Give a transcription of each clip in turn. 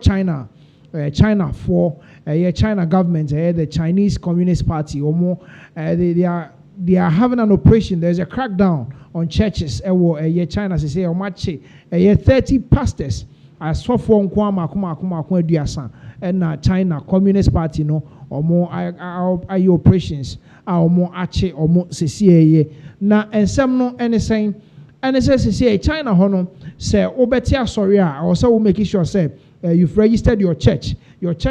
China, China for China government, the Chinese Communist Party, they are having an operation. There's a crackdown on churches. China say 30 pastors. I saw for and China Communist Party no or more operations or more ache or more CCA na and some no anything and it says China hono say obetia sorry or so making sure say you've registered your church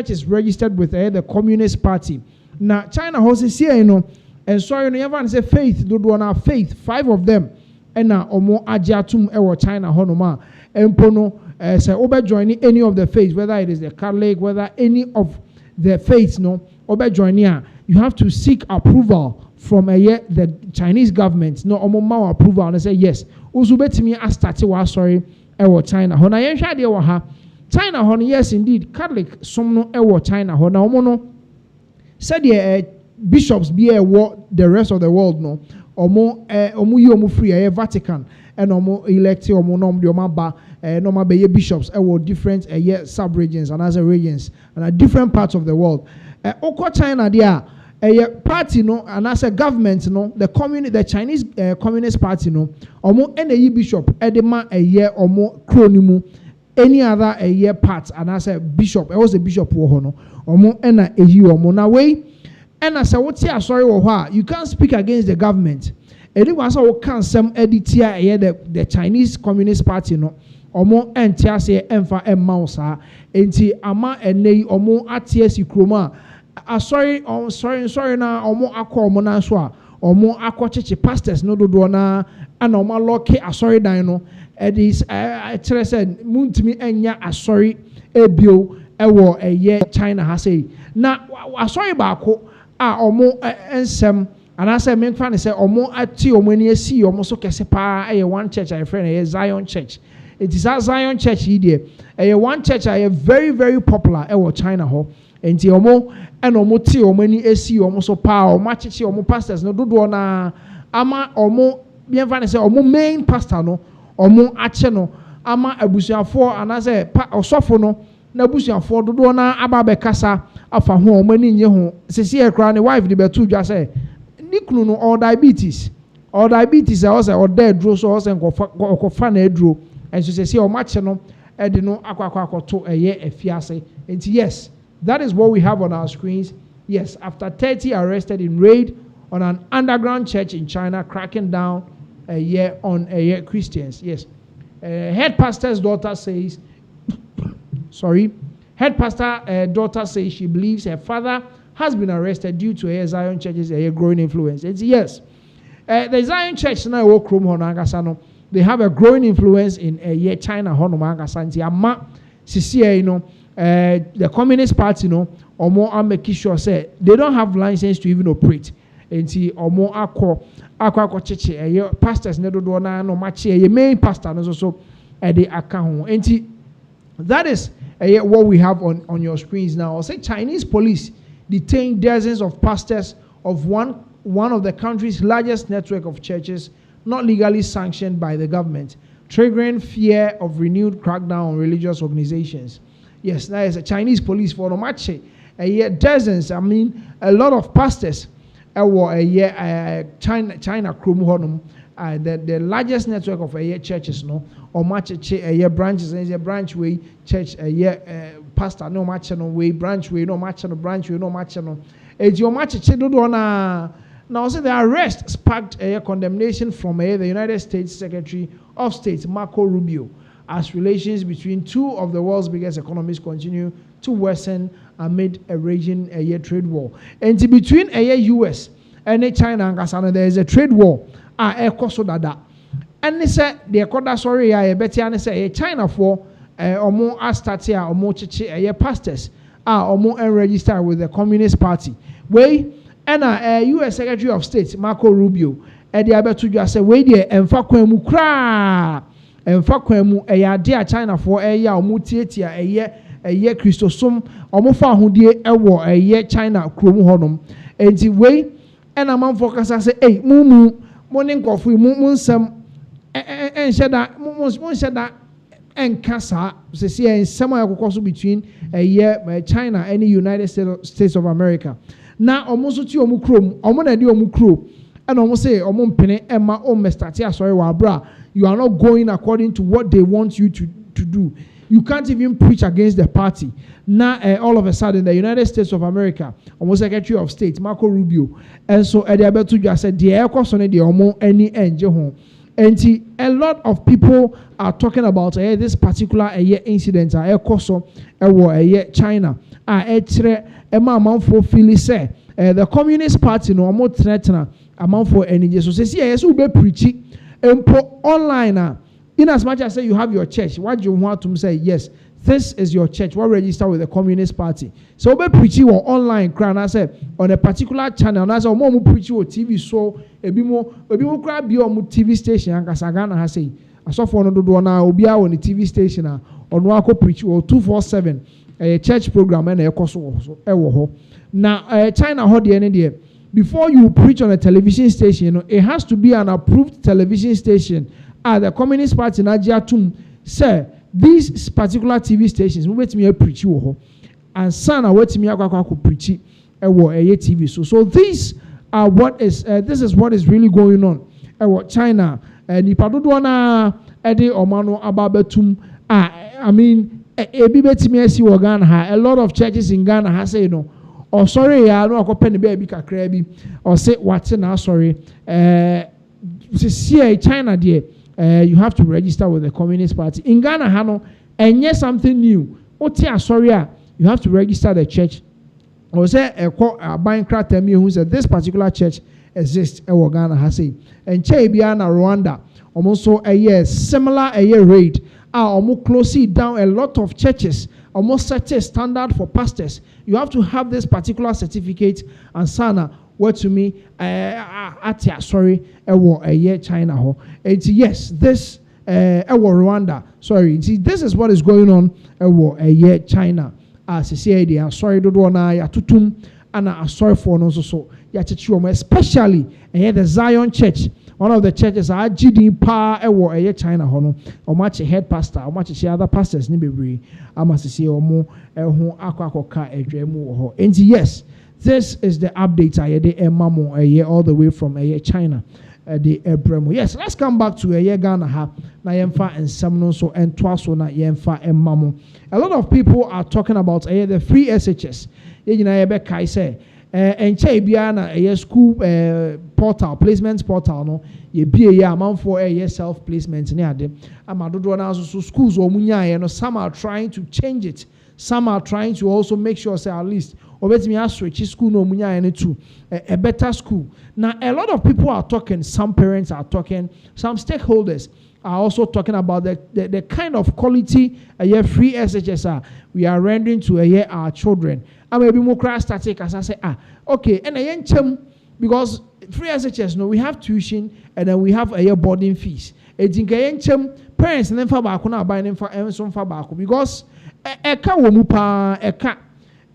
is registered with the Communist Party na China ho CCA no and sorry no ever say faith do na faith 5 of them and na omo agiatum China hono ma empono say obe joining any of the faiths, whether it is the Catholic, whether any of the faiths, no, obe joining, you have to seek approval from the Chinese government. No, omo approval and say yes. Uzubeti me astati wa sorry, China. Hona yensha de wa ha. China hona yes indeed. Catholic some no China hona omo no. Said the bishops be the rest of the world no. Omo omo free Vatican and omo elect omo nom de omo ba. Normal be bishops different sub-regions and other regions and at different parts of the world. Oko China there party no and as a government no the Chinese Communist Party no omo any bishop edema omo kronimu any other part and as a bishop was a bishop wo no omo ena omo na way and as a what sorry wo you can't speak against the government. Edi was all can some editia the Chinese Communist Party no omo entiase emfa emausa enti ama enei omo atiesi kroma sorry na omo akọ omo na so a omo akọ pastors no dodo na ana omo lock asori dan no edis kire said muntimi enya asori ebio ewo China ha say na asori baako a omo ensem and I said, men fan say, omo ati omo ni esi omo so kese pa one church I friend Zion Church. It is a Zion Church here. One church very very popular China ho. Enti omo and omo ti omo ni esi omo so pa omo chichi omo pastors no dodo na ama omo bien fan say omo main pastor no omo ache no ama abusuafo and I say osofo no na abusuafo dodo na aba be kasa afa ho omo ni nye ho sesi e kra ne wife de betu dwa say nikunu no or diabetes also or dead draw so also kofa na edro and so say o match no e de no akwakoto efiase and yes that is what we have on our screens. Yes, after 30 arrested in raid on an underground church in China cracking down on Christians. Yes, head pastor's daughter says head pastor daughter says she believes her father has been arrested due to a Zion Church's growing influence. It's yes. The Zion Church now they have a growing influence in China. The Communist Party or more making sure say they don't have license to even operate. And or more akwa church pastors no do na no match main pastor no so the account. And that is what we have on your screens now. I'll say Chinese police detained dozens of pastors of one of the country's largest network of churches not legally sanctioned by the government, triggering fear of renewed crackdown on religious organizations. Yes, that is a Chinese police for Nomache. Dozens, I mean, a lot of pastors China Krum Honum, the largest network of churches, no, or much branches, and a branch way church, pastor, no match no way, branch way, no match no branch way, no match no. It's your match now, so the arrest sparked a condemnation from the United States Secretary of State Marco Rubio as relations between two of the world's biggest economies continue to worsen amid a raging trade war. And between US and China and there is a trade war. And they said the Koda sorry I bet you say China for or more astatia or more chichi pastors or more unregistered with the Communist Party. Way and US Secretary of State Marco Rubio and the other two just say way there and fakwemu kra and fakwemu dear China for or mutiatia a year Christosum or more far who dear a China krum honum and the way and a man focus I say hey mumu morning coffee moon some and said that and Kasa, say, somewhere between a year China and the United States of America. Now, almost to Omukrom, Omona di Omukro, and almost say, Omompene, Emma, Omestatia, sorry, Wabra, you are not going according to what they want you to do. You can't even preach against the party. Now, all of a sudden, the United States of America, almost Secretary of State, Marco Rubio, and so Ediabetu just said, the air cost on the Omo, any home. And a lot of people are talking about this particular incident. China. The Communist Party no more threatening amount for energy. So say yes, we be preaching and put online. In as much as say you have your church, what you want to say yes, this is your church. What register with the Communist Party? So we preaching on online. I said on a particular channel. And I said more preaching on TV. So a bit more grab your TV station. And Kasagana has say I saw for another one now. Obi on the TV station on Wako preach or 247 a church program and a course also. Now China hold the end there. Before you preach on a television station, you know, it has to be an approved television station. The Communist Party Najiatum say these particular TV stations we wait me preach you and son I wait me preach TV. So these are what is this is what is really going on. China Nipadodwana Ede Omano Ababetum. I mean a lot of churches in Ghana has say no. Or sorry, I know I penny baby kakrabi or say what's now sorry. See China dear. You have to register with the Communist Party. In Ghana, Hano, and yes, something new. Sorry, you have to register the church. Or say a bankrupt me who said this particular church exists. Ghana has say, and Chebiana Rwanda, almost so a year similar a year raid. Almost closely down a lot of churches. Almost set a standard for pastors. You have to have this particular certificate and sana. What to me, sorry, a year China ho. Yes, this Rwanda. Sorry, see, this is what is going on. A year China. As I say, they are sorry to do na ya tutum, and I sorry for no so ya chichuom, especially the Zion Church. One of the churches are GD pa a year China hono. Or much head pastor, or much other pastors ni be. I must say omo who akwakoka edremu ho. And yes. This is the update I had all the way from China. Yes, let's come back to Ghana ha na yemfa and some so and twaso na yemfa emamo. A lot of people are talking about the free SHS. You know kai say and bia na school portal placement portal no ye be amount for self placement ne ade amadodo na so schools o munya no some are trying to change it. Some are trying to also make sure say at least me switch school no munya to a better school. Now a lot of people are talking, some parents are talking, some stakeholders are also talking about the kind of quality free SHS we are rendering to our children. I may be more class static as I say okay and because free SHS no we have tuition and then we have boarding fees. Parents and then for back na buy them for some for back because eka wo mu pa eka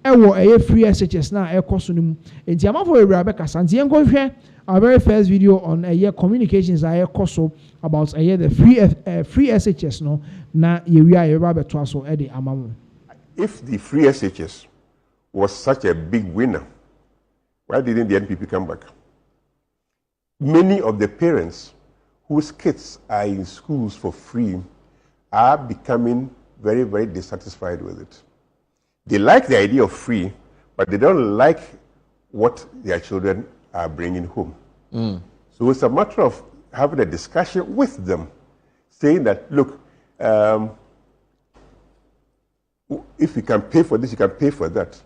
ewo free SHS na ekoso nimu enti amafo ewura beka santi enko hwe our very first video on communications ekoso about the free SHS no na yewi a yeba beto aso e de amamo. If the free SHS was such a big winner, why didn't the NPP come back? Many of the parents whose kids are in schools for free are becoming very, very dissatisfied with it. They like the idea of free, but they don't like what their children are bringing home. So it's a matter of having a discussion with them, saying that, look, if you can pay for this, you can pay for that.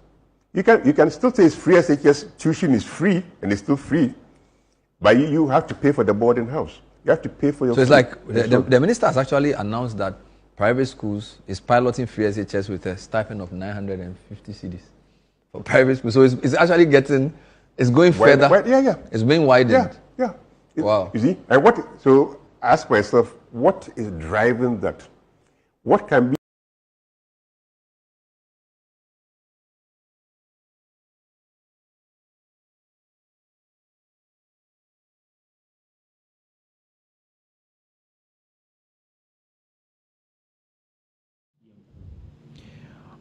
You can still say it's free SHS, tuition is free, and it's still free, but you have to pay for the boarding house. You have to pay for your So it's like the minister has actually announced that private schools is piloting free SHS with a stipend of 950 cedis for private schools. So it's actually it's going further. Yeah. It's being widened. Yeah. Wow. You see? And so ask myself, what is driving that? What can be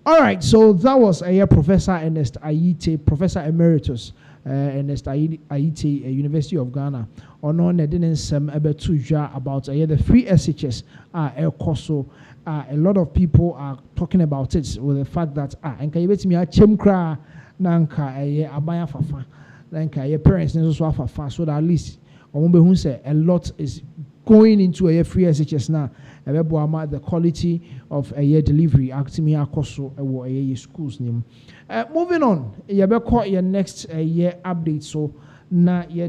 All right, so that was Professor Ernest Ayite, Professor Emeritus Ernest Ayite, University of Ghana. Ono ne didn't some about the free SHS El Coso. A lot of people are talking about it with the fact that enka yebeti mi achem kra na nka abaya fafa na nka your parents ne so afafa, so that at least omo say a lot is going into a free SHS now. The quality of a delivery actimi akoso ewo schools nim. Moving on, your next year update, so na ye